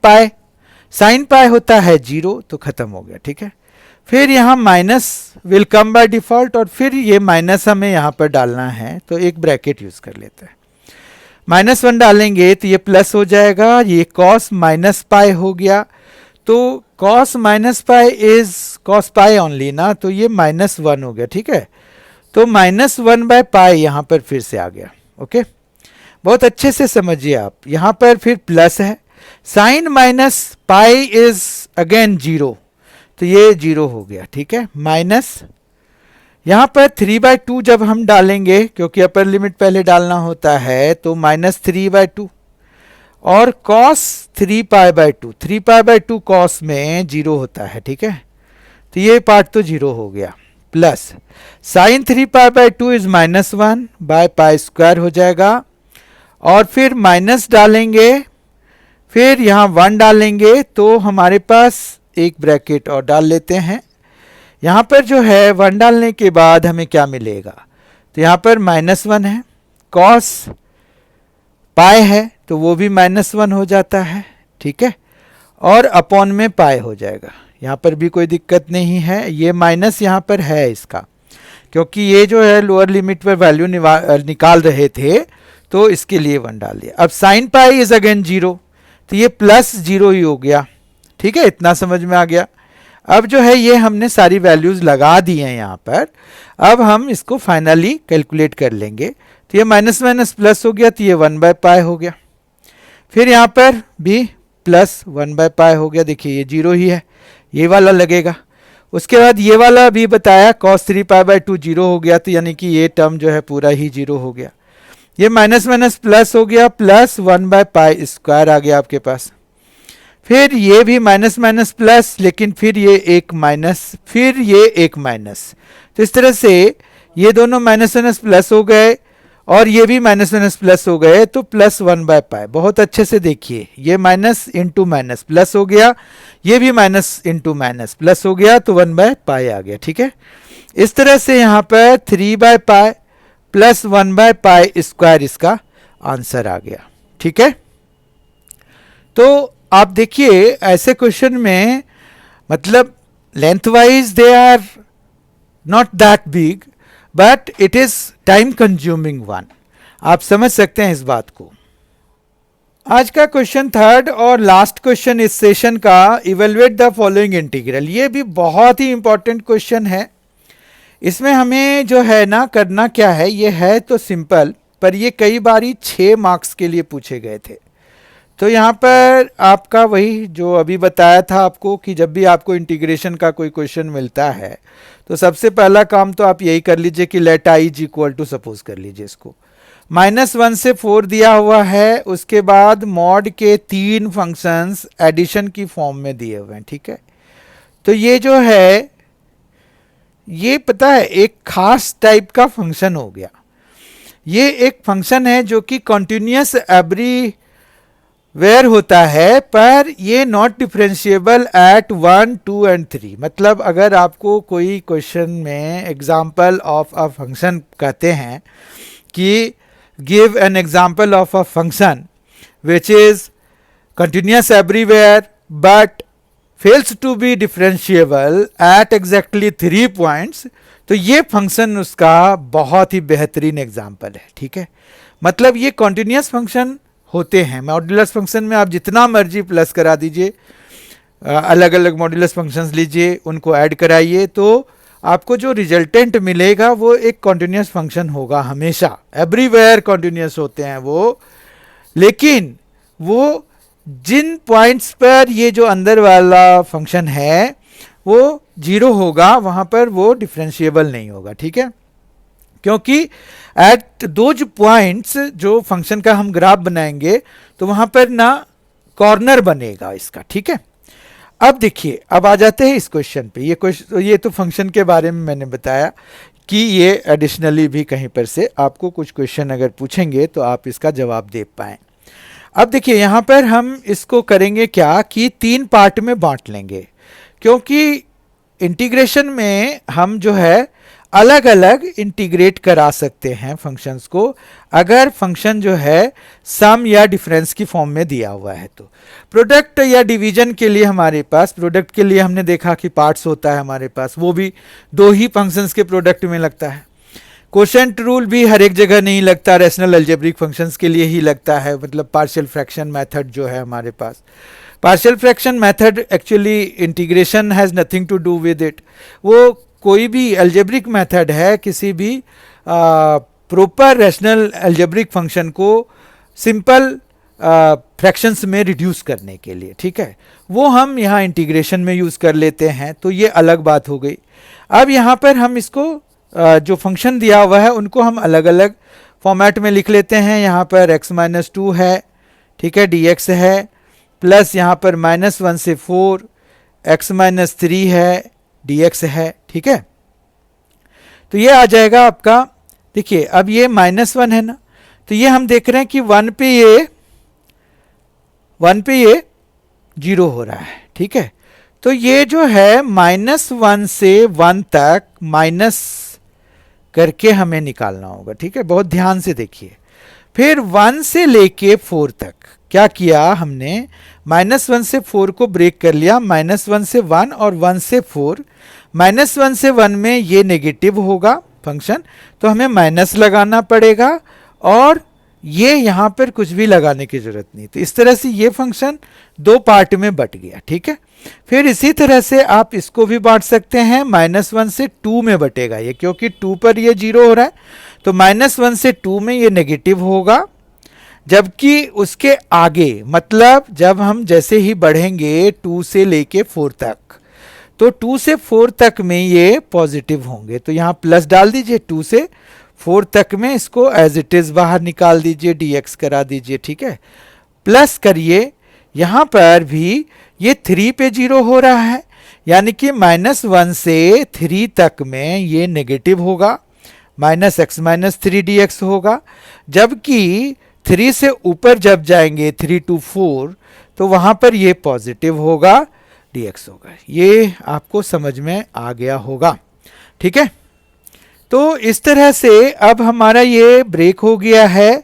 पाई होता है 0, तो खत्म हो गया, ठीक है। फिर यहाँ minus will come by default, और फिर ये माइनस हमें यहाँ पर डालना है, तो एक ब्रैकेट यूज कर लेते हैं, -1 डालेंगे तो ये प्लस हो जाएगा, ये कॉस माइनस पाई हो गया, तो cos minus pi is cos pi only ना, तो ये -1 हो गया, ठीक है। तो -1 बाय पाई यहाँ पर फिर से आ गया, ओके, बहुत अच्छे से समझिए आप। यहाँ पर फिर प्लस है, sine minus pi is again 0, तो ये 0 हो गया, ठीक है, माइनस यहाँ पर 3/2 जब हम डालेंगे, क्योंकि अपर लिमिट पहले डालना होता है, तो -3/2 और cos 3π/2, 3π/2 cos में 0 होता है, ठीक है, तो ये पार्ट तो 0 हो गया, plus sine 3π/2 is -1 by pi square हो जाएगा, और फिर माइनस डालेंगे, फिर यहाँ 1 डालेंगे, तो हमारे पास एक ब्रैकेट और डाल लेते हैं, यहाँ पर जो है 1 डालने के बाद हमें क्या मिलेगा, तो यहाँ पर -1 है, cos पाई है तो वो भी -1 हो जाता है, ठीक है, और अपॉन में पाई हो जाएगा, यहाँ पर भी कोई दिक्कत नहीं है, ये माइनस यहाँ पर है इसका, क्योंकि ये जो है लोअर लिमिट पर वैल्यू निकाल रहे थे, तो इसके लिए 1 डाल दिया। अब साइन पाई इज अगेन 0, तो ये +0 ही हो गया, ठीक है, इतना समझ में आ गया। अब जो है ये हमने सारी वैल्यूज लगा दी हैं यहाँ पर, अब हम इसको फाइनली कैलकुलेट कर लेंगे, तो ये माइनस प्लस हो गया, तो ये 1/पाई हो गया, फिर यहाँ पर भी प्लस 1/पाई हो गया, देखिए ये 0 ही है, ये वाला लगेगा, उसके बाद ये वाला भी बताया cos 3π/2 0 हो गया, तो यानी कि ये टर्म जो है पूरा ही 0 हो गया, ये माइनस प्लस हो गया, प्लस 1/पाई स्क्वायर आ गया आपके पास, फिर ये भी माइनस प्लस, लेकिन फिर ये एक माइनस, फिर ये एक माइनस, तो इस तरह से ये दोनों माइनस प्लस हो गए और ये भी माइनस प्लस हो गए, तो +1/पाई, बहुत अच्छे से देखिए, ये माइनस इंटू माइनस प्लस हो गया, ये भी माइनस इंटू माइनस प्लस हो गया, तो 1/पाई आ गया, ठीक है। इस तरह से यहाँ पर 3/पाई प्लस 1/पाई स्क्वायर इसका आंसर आ गया, ठीक है। तो आप देखिए ऐसे क्वेश्चन में मतलब length wise they are not that big, but it is time consuming one, आप समझ सकते हैं इस बात को। आज का क्वेश्चन थर्ड और लास्ट क्वेश्चन इस सेशन का, इवेलुएट द फॉलोइंग इंटीग्रल, ये भी बहुत ही इंपॉर्टेंट क्वेश्चन है। इसमें हमें जो है ना करना क्या है, ये है तो सिंपल, पर ये कई बारी 6 मार्क्स के लिए पूछे गए थे, तो यहाँ पर आपका वही जो अभी बताया था आपको कि जब भी आपको इंटीग्रेशन का कोई क्वेश्चन मिलता है तो सबसे पहला काम तो आप यही कर लीजिए कि let i is equal to, suppose कर लीजिए इसको -1 से 4 दिया हुआ है, उसके बाद मॉड के 3 फंक्शंस एडिशन की फॉर्म में दिए हुए हैं, ठीक है। तो ये जो है ये पता है एक खास टाइप का फंक्शन हो गया, ये एक फंक्शन है जो कि कंटिन्यूअस एवरी वेयर होता है, पर ये नॉट डिफरेंशिएबल एट 1, 2 एंड 3। मतलब अगर आपको कोई क्वेश्चन में एग्जाम्पल ऑफ अ फंक्शन कहते हैं कि give an example of a function which is continuous everywhere but fails to be differentiable at exactly 3 points, तो ये फंक्शन उसका बहुत ही बेहतरीन एग्जाम्पल है। ठीक है, मतलब ये कॉन्टिन्यूस फंक्शन होते हैं। मॉड्यूलस फंक्शन में आप जितना मर्जी प्लस करा दीजिए, अलग अलग मॉड्यूलस फंक्शंस लीजिए, उनको ऐड कराइए, तो आपको जो रिजल्टेंट मिलेगा वो एक कॉन्टिन्यूस फंक्शन होगा हमेशा। एवरीवेयर कॉन्टिन्यूस होते हैं वो, लेकिन वो जिन पॉइंट्स पर ये जो अंदर वाला फंक्शन है वो जीरो होगा, वहां पर वो डिफरेंशिएबल नहीं होगा। ठीक है, क्योंकि एट दोज पॉइंट्स जो फंक्शन का हम ग्राफ बनाएंगे तो वहां पर ना कॉर्नर बनेगा इसका। ठीक है, अब देखिए, अब आ जाते हैं इस क्वेश्चन पे। ये तो फंक्शन के बारे में मैंने बताया कि ये एडिशनली भी कहीं पर से आपको कुछ क्वेश्चन अगर पूछेंगे तो आप इसका जवाब दे पाएं। अब देखिए, यहां पर हम इसको करेंगे क्या कि 3 पार्ट में बांट लेंगे, क्योंकि इंटीग्रेशन में हम जो है अलग अलग इंटीग्रेट करा सकते हैं फंक्शंस को, अगर फंक्शन जो है सम या डिफरेंस की फॉर्म में दिया हुआ है। तो प्रोडक्ट या डिवीजन के लिए हमारे पास, प्रोडक्ट के लिए हमने देखा कि पार्ट्स होता है हमारे पास, वो भी 2 ही फंक्शंस के प्रोडक्ट में लगता है। कोशेंट रूल भी हर एक जगह नहीं लगता, रैशनल अलजेब्रिक फंक्शंस के लिए ही लगता है। मतलब पार्शियल फ्रैक्शन मेथड जो है हमारे पास, partial fraction method actually integration has nothing to do with it. वो कोई भी अलजेब्रिक मेथड है किसी भी प्रॉपर रैशनल अलजेब्रिक फंक्शन को सिंपल फ्रैक्शंस में रिड्यूस करने के लिए। ठीक है, वो हम यहाँ इंटीग्रेशन में यूज़ कर लेते हैं, तो ये अलग बात हो गई। अब यहाँ पर हम इसको जो फंक्शन दिया हुआ है उनको हम अलग अलग फॉर्मेट में लिख लेते हैं। यहाँ पर x-2 है, ठीक है, dx है, प्लस यहाँ पर -1 से 4 x-3 है, dx है। ठीक है, तो ये आ जाएगा आपका। देखिए, अब ये -1 है ना, तो ये हम देख रहे हैं कि 1 पे ये 0 हो रहा है। ठीक है, तो ये जो है -1 से 1 तक माइनस करके हमें निकालना होगा। ठीक है, बहुत ध्यान से देखिए। फिर 1 से लेके 4 तक क्या किया हमने, -1 से 4 को ब्रेक कर लिया, -1 से 1 और 1 से 4। -1 से 1 में ये नेगेटिव होगा फंक्शन, तो हमें माइनस लगाना पड़ेगा, और ये यहाँ पर कुछ भी लगाने की जरूरत नहीं। तो इस तरह से ये फंक्शन 2 पार्ट में बट गया। ठीक है, फिर इसी तरह से आप इसको भी बांट सकते हैं। -1 से 2 में बटेगा ये, क्योंकि 2 पर ये 0 हो रहा है, तो -1 से 2 में ये नेगेटिव होगा, जबकि उसके आगे, मतलब जब हम जैसे ही बढ़ेंगे 2 से लेके 4 तक, तो 2 से 4 तक में ये पॉजिटिव होंगे। तो यहाँ प्लस डाल दीजिए, 2 से 4 तक में इसको एज इट इज बाहर निकाल दीजिए, dx करा दीजिए। ठीक है, प्लस करिए, यहाँ पर भी ये 3 पे 0 हो रहा है, यानी कि -1 से 3 तक में ये नेगेटिव होगा, -x-3 dx होगा, जबकि 3 से ऊपर जब जाएंगे 3 to 4, तो वहां पर ये पॉजिटिव होगा, dx होगा। ये आपको समझ में आ गया होगा। ठीक है, तो इस तरह से अब हमारा ये ब्रेक हो गया है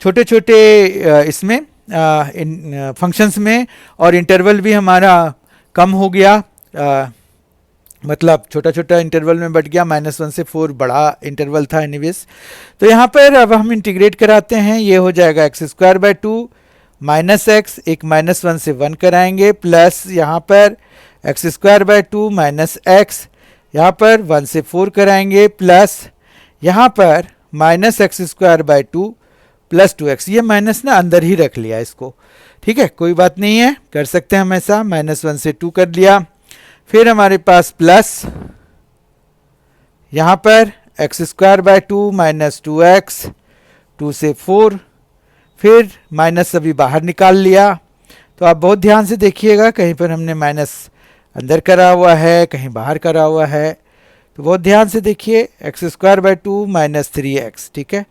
छोटे छोटे इसमें फंक्शंस में, और इंटरवल भी हमारा कम हो गया, मतलब छोटा छोटा इंटरवल में बढ़ गया। -1 से 4 बड़ा इंटरवल था एनीवेज। तो यहाँ पर अब हम इंटीग्रेट कराते हैं, ये हो जाएगा x² 2 -x, एक -1 से 1 कराएंगे, प्लस यहाँ पर x² 2 x, यहाँ पर 1 से 4 कराएंगे, प्लस यहाँ पर -x² 2 + 2x। ये माइनस ना अंदर ही रख लिया इसको। ठीक है, कोई बात नहीं है, कर सकते हैं हम ऐसा। -1 से 2 कर लिया, फिर हमारे पास प्लस यहाँ पर x² 2 - 2x, 2 से 4, फिर माइनस अभी बाहर निकाल लिया। तो आप बहुत ध्यान से देखिएगा, कहीं पर हमने माइनस अंदर करा हुआ है, कहीं बाहर करा हुआ है, तो बहुत ध्यान से देखिए। x² 2 - 3x, ठीक है,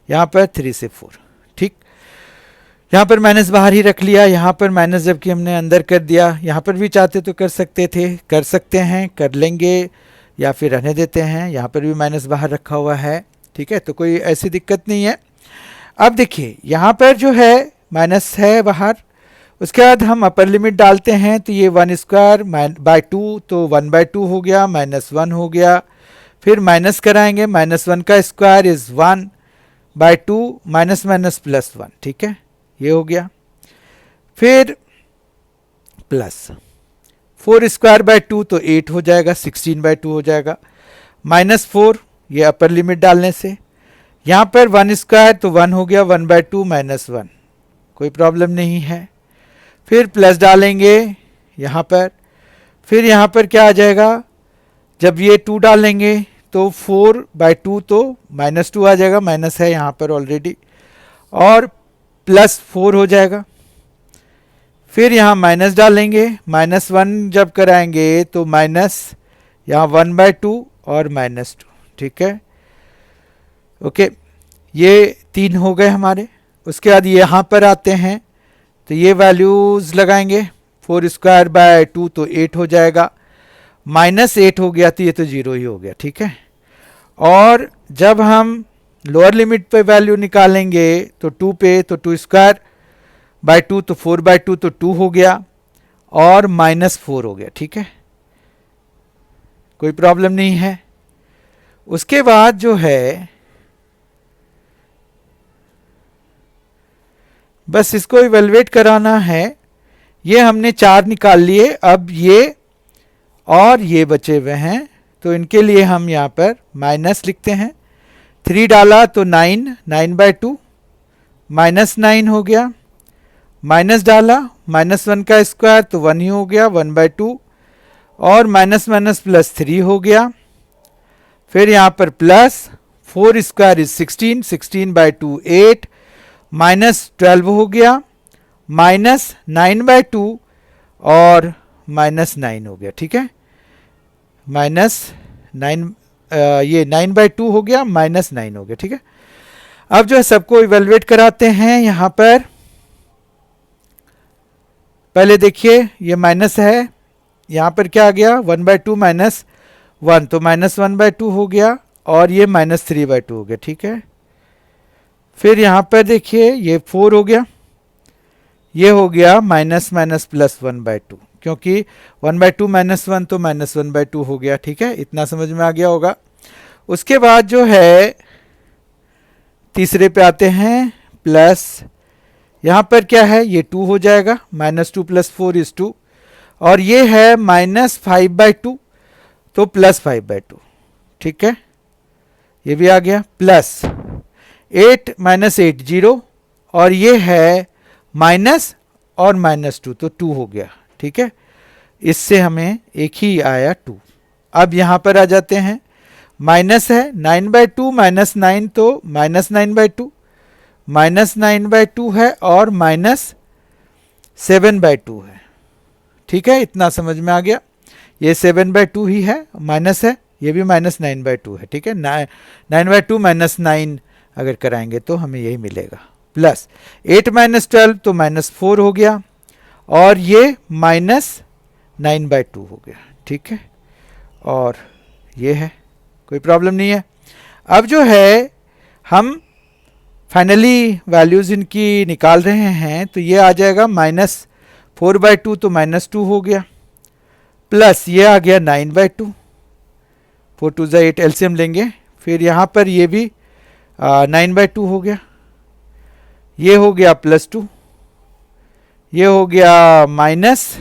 यहाँ पर 3 से 4। ठीक, यहाँ पर माइनस बाहर ही रख लिया, यहाँ पर माइनस जबकि हमने अंदर कर दिया। यहाँ पर भी चाहते तो कर सकते थे, कर सकते हैं, कर लेंगे, या फिर रहने देते हैं। यहाँ पर भी माइनस बाहर रखा हुआ है, ठीक है, तो कोई ऐसी दिक्कत नहीं है। अब देखिए यहाँ पर जो है माइनस है बाहर, उसके बाद हम अपर लिमिट डालते हैं, तो ये 1² बाय 2, तो 1/2 हो गया, -1 हो गया। फिर माइनस कराएंगे, -1 का स्क्वायर इज 1/2, माइनस माइनस +1, ठीक है, ये हो गया। फिर प्लस 4² 2 तो 8 हो जाएगा, 16/2 हो जाएगा, -4 ये अपर लिमिट डालने से। यहाँ पर 1² तो 1 हो गया, 1/2 -1, कोई प्रॉब्लम नहीं है। फिर प्लस डालेंगे यहाँ पर, फिर यहाँ पर क्या आ जाएगा, जब ये 2 डालेंगे तो 4/2 तो -2 आ जाएगा, माइनस है यहाँ पर ऑलरेडी, और +4 हो जाएगा। फिर यहाँ माइनस डालेंगे, -1 जब कराएंगे तो माइनस यहाँ 1/2 और -2, ठीक है, ओके, ये 3 हो गए हमारे। उसके बाद यहाँ पर आते हैं तो ये वैल्यूज़ लगाएंगे, 4² 2 तो 8 हो जाएगा, -8 हो गया तो ये तो 0 ही हो गया, ठीक है। और जब हम लोअर लिमिट पे वैल्यू निकालेंगे तो 2 पे, तो 2² 2 तो 4/2 तो 2 हो गया, और -4 हो गया, ठीक है, कोई प्रॉब्लम नहीं है। उसके बाद जो है बस इसको इवेलुएट कराना है। ये हमने 4 निकाल लिए, अब ये और ये बचे हुए हैं, तो इनके लिए हम यहाँ पर माइनस लिखते हैं। 3 डाला तो 9, 9/2, -9 हो गया, माइनस डाला, -1 का स्क्वायर तो 1 ही हो गया, 1/2, और माइनस माइनस +3 हो गया। फिर यहाँ पर प्लस 4² इज 16, 16/2 8, -12 हो गया, -9/2 और -9 हो गया, ठीक है, -9, ये 9/2 हो गया, -9 हो गया, ठीक है। अब जो है सबको इवेलुएट कराते हैं। यहाँ पर पहले देखिए ये माइनस है, यहाँ पर क्या आ गया, 1/2 -1, तो -1/2 हो गया, और ये -3/2 हो गया, ठीक है। फिर यहाँ पर देखिए ये 4 हो गया, ये हो गया माइनस माइनस +1/2, क्योंकि 1/2 -1 तो -1/2 हो गया, ठीक है, इतना समझ में आ गया होगा। उसके बाद जो है तीसरे पे आते हैं, प्लस यहाँ पर क्या है, ये 2 हो जाएगा, -2 + 4 = 2, और ये है -5/2 तो +5/2, ठीक है, ये भी आ गया। प्लस 8 - 8 0, और ये है माइनस और -2 तो 2 हो गया, ठीक है, इससे हमें एक ही आया 2। अब यहाँ पर आ जाते हैं, माइनस है 9/2 -9 तो -9/2, -9/2 है, और -7/2 है, ठीक है, इतना समझ में आ गया। ये 7/2 ही है, माइनस है, ये भी -9/2 है, ठीक है, 9/2 -9 अगर कराएंगे तो हमें यही मिलेगा। प्लस 8 - 12 तो -4 हो गया, और ये -9/2 हो गया, ठीक है, और ये है, कोई प्रॉब्लम नहीं है। अब जो है हम फाइनली वैल्यूज इनकी निकाल रहे हैं, तो ये आ जाएगा -4/2 तो -2 हो गया, प्लस ये आ गया 9/2, 4 2 8, एलसीएम लेंगे, फिर यहाँ पर ये भी 9/2 हो गया, ये हो गया +2, ये हो गया माइनस,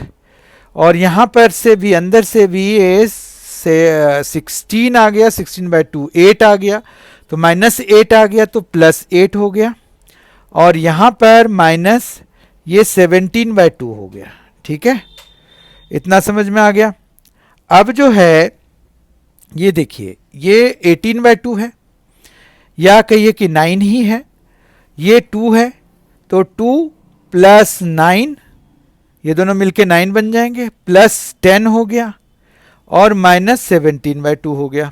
और यहाँ पर से भी अंदर से भी ये 16 आ गया, 16/2 8 आ गया, तो -8 आ गया तो +8 हो गया, और यहाँ पर माइनस ये 17/2 हो गया, ठीक है, इतना समझ में आ गया। अब जो है ये देखिए ये 18/2 है, या कहिए कि 9 ही है, ये 2 है, तो 2 + 9, ये दोनों मिलके 9 बन जाएंगे, +10 हो गया, और -17/2 हो गया।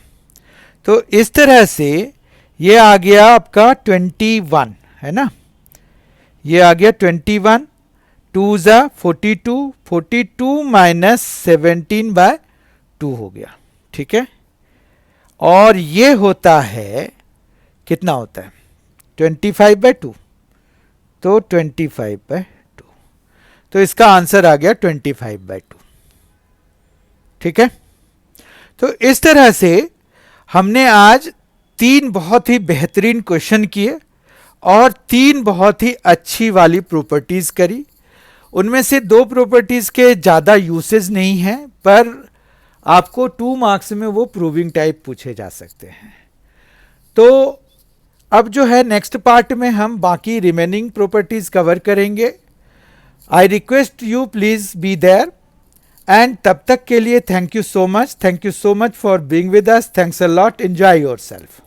तो इस तरह से ये आ गया आपका 21, है ना, ये आ गया 21, 2 ज़ा 42, 42 माइनस 17/2 हो गया, ठीक है। और ये होता है, कितना होता है 25/2, तो 25/2, तो इसका आंसर आ गया 25/2, ठीक है। तो इस तरह से हमने आज 3 बहुत ही बेहतरीन क्वेश्चन किए और 3 बहुत ही अच्छी वाली प्रॉपर्टीज करी। उनमें से 2 प्रॉपर्टीज के ज़्यादा यूसेज नहीं हैं, पर आपको 2 मार्क्स में वो प्रूविंग टाइप पूछे जा सकते हैं। तो अब जो है नेक्स्ट पार्ट में हम बाकी रिमेनिंग प्रॉपर्टीज कवर करेंगे। I request you please be there, and तब तक के लिए thank you so much for being with us. Thanks a lot, enjoy yourself.